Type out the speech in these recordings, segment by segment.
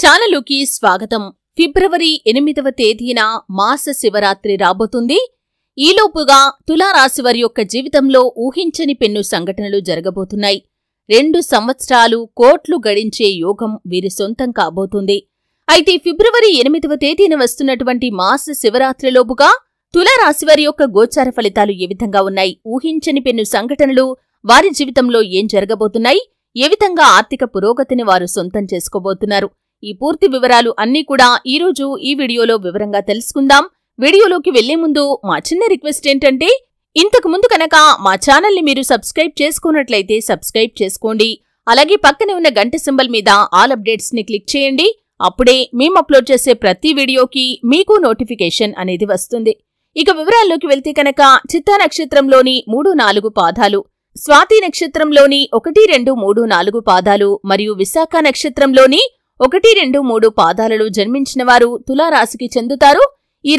ఛానలుకి స్వాగతం. ఫిబ్రవరి 8వ తేదీన మాస శివరాత్రి రాబోతుంది. ఈలోపుగా తులారాశి వారి యొక్క జీవితంలో ఊహించని పెన్ను సంఘటనలు జరగబోతున్నాయి. 2 సంవత్సరాలు కోట్లు గడించే యోగం వీరి సొంతం కాబోతుంది. అయితే ఫిబ్రవరి 8వ తేదీన వస్తున్నటువంటి మాస శివరాత్రిలోపుగా తులారాశి వారి యొక్క గోచార ఫలితాలు ఏ విధంగా ఉన్నాయి, ఊహించని పెన్ను సంఘటనలు వారి జీవితంలో ఏం జరగబోతున్నాయి, ఏ విధంగా ఆర్థిక పురోగతిని వారు సొంతం చేసుకోబోతున్నారు, ఈ పూర్తి వివరాలు అన్నీ కూడా ఈరోజు ఈ వీడియోలో వివరంగా తెలుసుకుందాం. వీడియోలోకి వెళ్లే ముందు మా చిన్న రిక్వెస్ట్ ఏంటంటే, ఇంతకు ముందు కనుక మా ఛానల్ని మీరు సబ్స్క్రైబ్ చేసుకున్నట్లయితే సబ్స్క్రైబ్ చేసుకోండి. అలాగే పక్కనే ఉన్న గంట సింబల్ మీద ఆల్ అప్డేట్స్ ని క్లిక్ చేయండి. అప్పుడే మేము అప్లోడ్ చేసే ప్రతి వీడియోకి మీకు నోటిఫికేషన్ అనేది వస్తుంది. ఇక వివరాల్లోకి వెళ్తే కనుక చిత్తా నక్షత్రంలోని 3-4 పాదాలు, స్వాతి నక్షత్రంలోని 1, 2, 3, 4 పాదాలు మరియు విశాఖ నక్షత్రంలోని 1, 2, 3 పాదాలలో జన్మించిన వారు తులారాశికి చెందుతారు. ఈ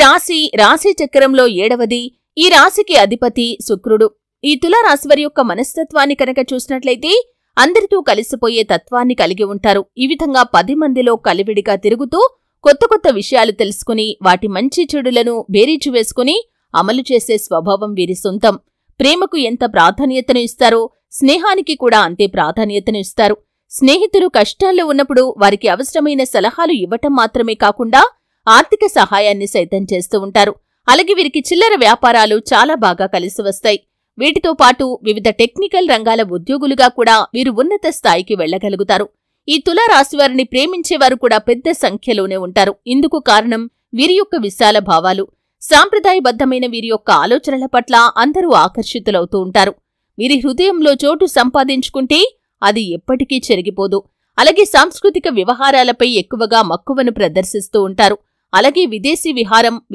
రాశి చక్రంలో 7వది. ఈ రాశికి అధిపతి శుక్రుడు. ఈ తులారాశి వారి యొక్క మనస్తత్వాన్ని కనుక చూసినట్లయితే అందరితో కలిసిపోయే తత్వాన్ని కలిగి ఉంటారు. ఈ విధంగా 10 మందిలో కలివిడిగా తిరుగుతూ కొత్త కొత్త విషయాలు తెలుసుకుని వాటి మంచి చెడులను బేరీజు వేసుకుని అమలు చేసే స్వభావం వీరి సొంతం. ప్రేమకు ఎంత ప్రాధాన్యతను ఇస్తారో స్నేహానికి కూడా అంతే ప్రాధాన్యతను ఇస్తారు. స్నేహితులు కష్టాల్లో ఉన్నప్పుడు వారికి అవసరమైన సలహాలు ఇవ్వటం మాత్రమే కాకుండా ఆర్థిక సహాయాన్ని సైతం చేస్తూ ఉంటారు. అలాగే వీరికి చిల్లర వ్యాపారాలు చాలా బాగా కలిసి వస్తాయి. వీటితో పాటు వివిధ టెక్నికల్ రంగాల ఉద్యోగులుగా కూడా వీరు ఉన్నత స్థాయికి వెళ్లగలుగుతారు. ఈ తులారాశి వారిని ప్రేమించేవారు కూడా పెద్ద సంఖ్యలోనే ఉంటారు. ఇందుకు కారణం వీరి యొక్క విశాల భావాలు. సాంప్రదాయబద్ధమైన వీరి యొక్క ఆలోచనల పట్ల అందరూ ఆకర్షితులవుతూ ఉంటారు. వీరి హృదయంలో చోటు సంపాదించుకుంటే అది ఎప్పటికీ చెరిగిపోదు. అలాగే సాంస్కృతిక వ్యవహారాలపై ఎక్కువగా మక్కువను ప్రదర్శిస్తూ ఉంటారు. అలాగే విదేశీ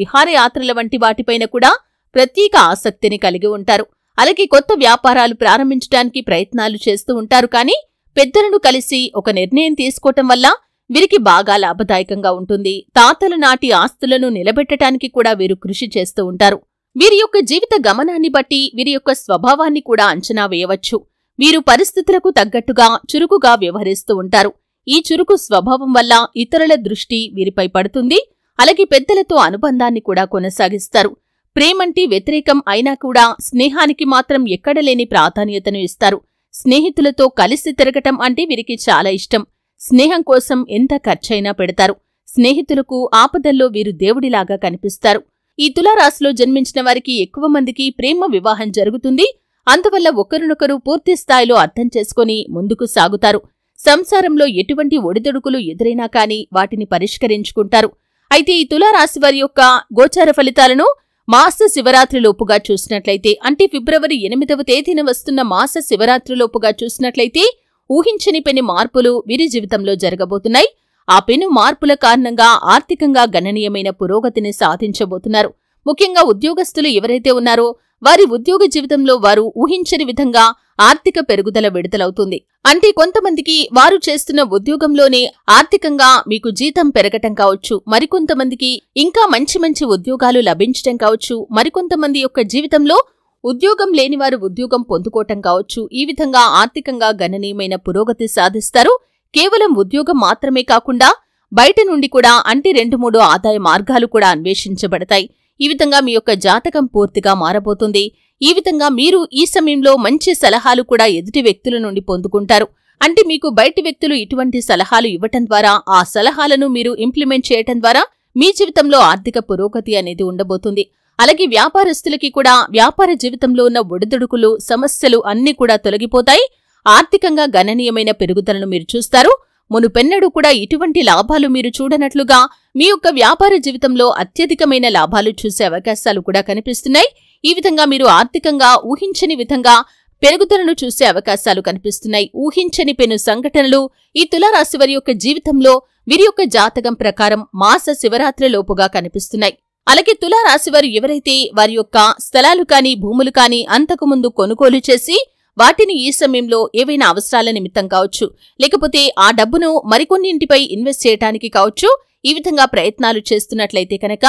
విహారయాత్రల వంటి వాటిపైన కూడా ప్రత్యేక ఆసక్తిని కలిగి ఉంటారు. అలాగే కొత్త వ్యాపారాలు ప్రారంభించడానికి ప్రయత్నాలు చేస్తూ ఉంటారు. కానీ పెద్దలను కలిసి ఒక నిర్ణయం తీసుకోవటం వల్ల వీరికి బాగా లాభదాయకంగా ఉంటుంది. తాతల నాటి ఆస్తులను నిలబెట్టడానికి కూడా వీరు కృషి చేస్తూ ఉంటారు. వీరి యొక్క జీవిత గమనాన్ని బట్టి వీరి యొక్క స్వభావాన్ని కూడా అంచనా వేయవచ్చు. వీరు పరిస్థితులకు తగ్గట్టుగా చురుకుగా వ్యవహరిస్తూ ఉంటారు. ఈ చురుకు స్వభావం వల్ల ఇతరుల దృష్టి వీరిపై పడుతుంది. అలాగే పెద్దలతో అనుబంధాన్ని కూడా కొనసాగిస్తారు. ప్రేమంటే వ్యతిరేకం అయినా కూడా స్నేహానికి మాత్రం ఎక్కడలేని ప్రాధాన్యతను ఇస్తారు. స్నేహితులతో కలిసి తిరగటం అంటే వీరికి చాలా ఇష్టం. స్నేహం కోసం ఎంత ఖర్చైనా పెడతారు. స్నేహితులకు ఆపదల్లో వీరు దేవుడిలాగా కనిపిస్తారు. ఈ తులారాశిలో జన్మించిన వారికి ఎక్కువ మందికి ప్రేమ వివాహం జరుగుతుంది. అందువల్ల ఒకరినొకరు పూర్తి స్థాయిలో అర్థం చేసుకుని ముందుకు సాగుతారు. సంసారంలో ఎటువంటి ఒడిదొడుకులు ఎదురైనా కాని వాటిని పరిష్కరించుకుంటారు. అయితే ఈ తులారాశి వారి యొక్క గోచార ఫలితాలను మాస శివరాత్రిలోపుగా చూసినట్లయితే, అంటే ఫిబ్రవరి 8వ తేదీన వస్తున్న మాస శివరాత్రిలోపుగా చూసినట్లయితే ఊహించని పెను మార్పులు వీరి జీవితంలో జరగబోతున్నాయి. ఆ పెను మార్పుల కారణంగా ఆర్థికంగా గణనీయమైన పురోగతిని సాధించబోతున్నారు. ముఖ్యంగా ఉద్యోగస్తులు ఎవరైతే ఉన్నారో వారి ఉద్యోగ జీవితంలో వారు ఊహించని విధంగా ఆర్థిక పెరుగుదల విడుదలవుతుంది. అంటే కొంతమందికి వారు చేస్తున్న ఉద్యోగంలోనే ఆర్థికంగా మీకు జీతం పెరగటం కావచ్చు, మరికొంతమందికి ఇంకా మంచి మంచి ఉద్యోగాలు లభించటం కావచ్చు, మరికొంతమంది యొక్క జీవితంలో ఉద్యోగం లేనివారు ఉద్యోగం పొందుకోవటం కావచ్చు. ఈ విధంగా ఆర్థికంగా గణనీయమైన పురోగతి సాధిస్తారు. కేవలం ఉద్యోగం మాత్రమే కాకుండా బయట నుండి కూడా అంటే 2-3 ఆదాయ మార్గాలు కూడా అన్వేషించబడతాయి. ఈ విధంగా మీ యొక్క జాతకం పూర్తిగా మారబోతుంది. ఈ విధంగా మీరు ఈ సమయంలో మంచి సలహాలు కూడా ఎదుటి వ్యక్తుల నుండి పొందుకుంటారు. అంటే మీకు బయటి వ్యక్తులు ఇటువంటి సలహాలు ఇవ్వటం ద్వారా ఆ సలహాలను మీరు ఇంప్లిమెంట్ చేయటం ద్వారా మీ జీవితంలో ఆర్థిక పురోగతి అనేది ఉండబోతుంది. అలాగే వ్యాపారస్తులకి కూడా వ్యాపార జీవితంలో ఉన్న ఒడిదుడుకులు సమస్యలు అన్నీ కూడా తొలగిపోతాయి. ఆర్థికంగా గణనీయమైన పెరుగుదలను మీరు చూస్తారు. మునుపెన్నడూ కూడా ఇటువంటి లాభాలు మీరు చూడనట్లుగా మీ యొక్క వ్యాపార జీవితంలో అత్యధికమైన లాభాలు చూసే అవకాశాలు కూడా కనిపిస్తున్నాయి. ఈ విధంగా మీరు ఆర్థికంగా ఊహించని విధంగా పెరుగుదలను చూసే అవకాశాలు కనిపిస్తున్నాయి. ఊహించని పెను సంఘటనలు ఈ తులారాశి వారి యొక్క జీవితంలో వీరి యొక్క జాతకం ప్రకారం మాస శివరాత్రిలోపుగా కనిపిస్తున్నాయి. అలాగే తులారాశి వారు ఎవరైతే వారి యొక్క స్థలాలు కాని భూములు కాని అంతకుముందు కొనుగోలు చేసి వాటిని ఈ సమయంలో ఏవైనా అవసరాల నిమిత్తం కావచ్చు, లేకపోతే ఆ డబ్బును మరికొన్నింటిపై ఇన్వెస్ట్ చేయడానికి కావచ్చు, ఈ విధంగా ప్రయత్నాలు చేస్తున్నట్లయితే కనుక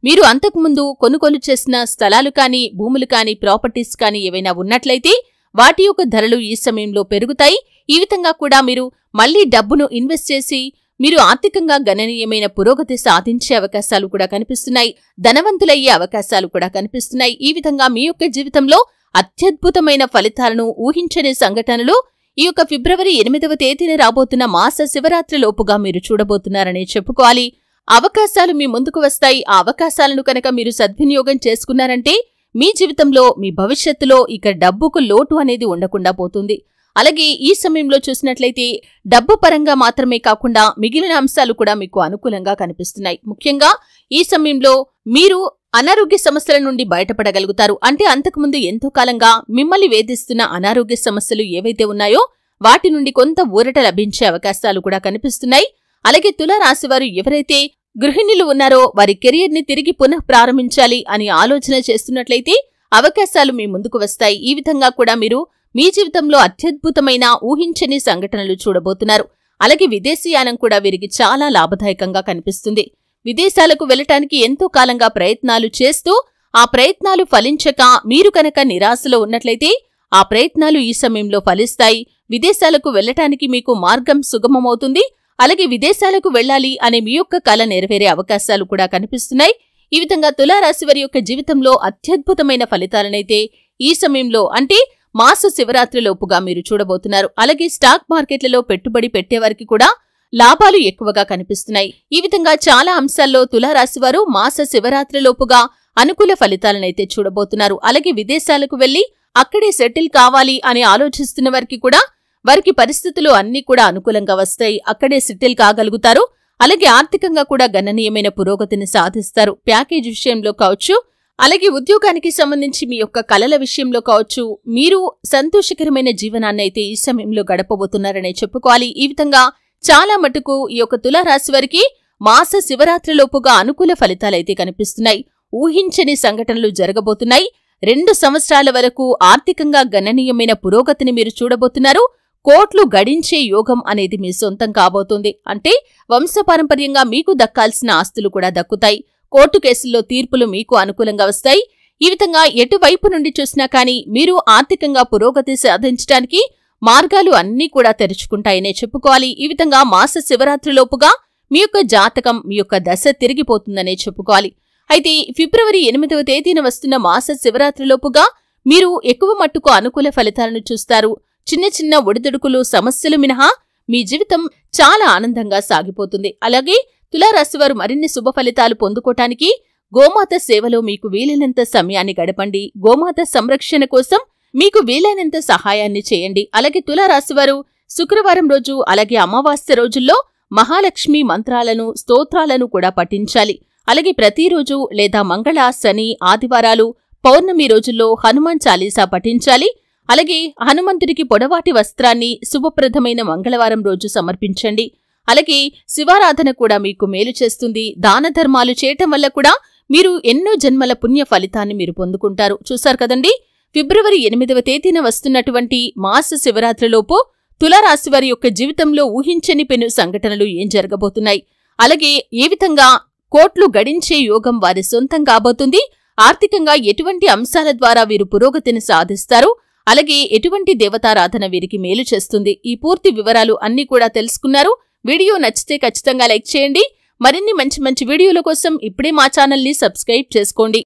మీరు అంతకుముందు కొనుగోలు చేసిన స్థలాలు కాని భూములు కాని ప్రాపర్టీస్ కాని ఏవైనా ఉన్నట్లయితే వాటి యొక్క ధరలు ఈ సమయంలో పెరుగుతాయి. ఈ విధంగా కూడా మీరు మళ్లీ డబ్బును ఇన్వెస్ట్ చేసి మీరు ఆర్థికంగా గణనీయమైన పురోగతి సాధించే అవకాశాలు కూడా కనిపిస్తున్నాయి. ధనవంతులయ్యే అవకాశాలు కూడా కనిపిస్తున్నాయి. ఈ విధంగా మీ యొక్క జీవితంలో అత్యద్భుతమైన ఫలితాలను, ఊహించని సంఘటనలు ఈ యొక్క ఫిబ్రవరి 8వ తేదీన రాబోతున్న మాస శివరాత్రి లోపుగా మీరు చూడబోతున్నారని చెప్పుకోవాలి. అవకాశాలు మీ ముందుకు వస్తాయి. ఆ అవకాశాలను కనుక మీరు సద్వినియోగం చేసుకున్నారంటే మీ జీవితంలో, మీ భవిష్యత్తులో ఇక డబ్బుకు లోటు అనేది ఉండకుండా పోతుంది. అలాగే ఈ సమయంలో చూసినట్లయితే డబ్బు పరంగా మాత్రమే కాకుండా మిగిలిన అంశాలు కూడా మీకు అనుకూలంగా కనిపిస్తున్నాయి. ముఖ్యంగా ఈ సమయంలో మీరు అనారోగ్య సమస్యల నుండి బయటపడగలుగుతారు. అంటే అంతకుముందు ఎంతో కాలంగా మిమ్మల్ని వేధిస్తున్న అనారోగ్య సమస్యలు ఏవైతే ఉన్నాయో వాటి నుండి కొంత ఊరట లభించే అవకాశాలు కూడా కనిపిస్తున్నాయి. అలాగే తులారాశివారు ఎవరైతే గృహిణులు ఉన్నారో వారి కెరియర్ని తిరిగి పునః ప్రారంభించాలి అని ఆలోచన చేస్తున్నట్లయితే అవకాశాలు మీ ముందుకు వస్తాయి. ఈ విధంగా కూడా మీరు మీ జీవితంలో అత్యద్భుతమైన ఊహించని సంఘటనలు చూడబోతున్నారు. అలాగే విదేశీయానం కూడా వీరికి చాలా లాభదాయకంగా కనిపిస్తుంది. విదేశాలకు వెళ్లటానికి ఎంతో కాలంగా ప్రయత్నాలు చేస్తూ ఆ ప్రయత్నాలు ఫలించక మీరు కనుక నిరాశలో ఉన్నట్లయితే ఆ ప్రయత్నాలు ఈ సమయంలో ఫలిస్తాయి. విదేశాలకు వెళ్లటానికి మీకు మార్గం సుగమమవుతుంది. అలాగే విదేశాలకు వెళ్లాలి అనే మీ యొక్క కల నెరవేరే అవకాశాలు కూడా కనిపిస్తున్నాయి. ఈ విధంగా తులారాశివారి యొక్క జీవితంలో అత్యద్భుతమైన ఫలితాలనైతే ఈ సమయంలో అంటే మాస శివరాత్రి లోపుగా మీరు చూడబోతున్నారు. అలాగే స్టాక్ మార్కెట్లలో పెట్టుబడి పెట్టేవారికి కూడా లాభాలు ఎక్కువగా కనిపిస్తున్నాయి. ఈ విధంగా చాలా అంశాల్లో తులారాశివారు మాస శివరాత్రి లోపుగా అనుకూల ఫలితాలనైతే చూడబోతున్నారు. అలాగే విదేశాలకు వెళ్లి అక్కడే సెటిల్ కావాలి అని ఆలోచిస్తున్న వారికి కూడా వారికి పరిస్థితులు అన్నీ కూడా అనుకూలంగా వస్తాయి. అక్కడే సెటిల్ కాగలుగుతారు. అలాగే ఆర్థికంగా కూడా గణనీయమైన పురోగతిని సాధిస్తారు. ప్యాకేజ్ విషయంలో కావచ్చు, అలాగే ఉద్యోగానికి సంబంధించి మీ యొక్క కలల విషయంలో కావచ్చు, మీరు సంతోషకరమైన జీవనాన్ని అయితే ఈ సమయంలో గడపబోతున్నారనే చెప్పుకోవాలి. ఈ విధంగా చాలా మటుకు ఈ యొక్క తులారాశి వారికి మాస శివరాత్రి లోపుగా అనుకూల ఫలితాలైతే కనిపిస్తున్నాయి. ఊహించని సంఘటనలు జరగబోతున్నాయి. 2 సంవత్సరాల వరకు ఆర్థికంగా గణనీయమైన పురోగతిని మీరు చూడబోతున్నారు. కోట్లు గడించే యోగం అనేది మీ సొంతం కాబోతుంది. అంటే వంశపారంపర్యంగా మీకు దక్కాల్సిన ఆస్తులు కూడా దక్కుతాయి. కోర్టు కేసుల్లో తీర్పులు మీకు అనుకూలంగా వస్తాయి. ఈ విధంగా ఎటువైపు నుండి చూసినా కానీ మీరు ఆర్థికంగా పురోగతి సాధించడానికి మార్గాలు అన్నీ కూడా తెరుచుకుంటాయనే చెప్పుకోవాలి. ఈ విధంగా మాస శివరాత్రి లోపుగా మీ యొక్క జాతకం, మీ యొక్క దశ తిరిగిపోతుందనే చెప్పుకోవాలి. అయితే ఫిబ్రవరి 8వ తేదీన వస్తున్న మాస శివరాత్రి లోపుగా మీరు ఎక్కువ మట్టుకు అనుకూల ఫలితాలను చూస్తారు. చిన్న చిన్న ఒడిదుడుకులు, సమస్యలు మినహా మీ జీవితం చాలా ఆనందంగా సాగిపోతుంది. అలాగే తులారాశివారు మరిన్ని శుభ ఫలితాలు పొందుకోవటానికి గోమాత సేవలో మీకు వీలైనంత సమయాన్ని గడపండి. గోమాత సంరక్షణ కోసం మీకు వీలైనంత సహాయాన్ని చేయండి. అలాగే తులారాశివారు శుక్రవారం రోజు అలాగే అమావాస్య రోజుల్లో మహాలక్ష్మి మంత్రాలను, స్తోత్రాలను కూడా పఠించాలి. అలాగే ప్రతిరోజు లేదా మంగళ, శని, ఆదివారాలు, పౌర్ణమి రోజుల్లో హనుమాన్ చాలీసా పఠించాలి. అలాగే హనుమంతుడికి పొడవాటి వస్త్రాన్ని శుభప్రదమైన మంగళవారం రోజు సమర్పించండి. అలాగే శివారాధన కూడా మీకు మేలు చేస్తుంది. దాన ధర్మాలు చేయటం వల్ల కూడా మీరు ఎన్నో జన్మల పుణ్య ఫలితాన్ని మీరు పొందుకుంటారు. చూశారు కదండి, ఫిబ్రవరి 8వ తేదీన వస్తున్నటువంటి మాస శివరాత్రిలోపు తులారాశివారి యొక్క జీవితంలో ఊహించని పెను సంఘటనలు ఏం జరగబోతున్నాయి, అలాగే ఏ విధంగా కోట్లు గడించే యోగం వారి సొంతం కాబోతుంది, ఆర్థికంగా ఎటువంటి అంశాల ద్వారా వీరు పురోగతిని సాధిస్తారు, అలాగే ఎటువంటి దేవతారాధన వీరికి మేలు చేస్తుంది, ఈ పూర్తి వివరాలు అన్నీ కూడా తెలుసుకున్నారు. వీడియో నచ్చితే ఖచ్చితంగా లైక్ చేయండి. మరిన్ని మంచి మంచి వీడియోల కోసం ఇప్పుడే మా ఛానల్ని సబ్స్క్రైబ్ చేసుకోండి.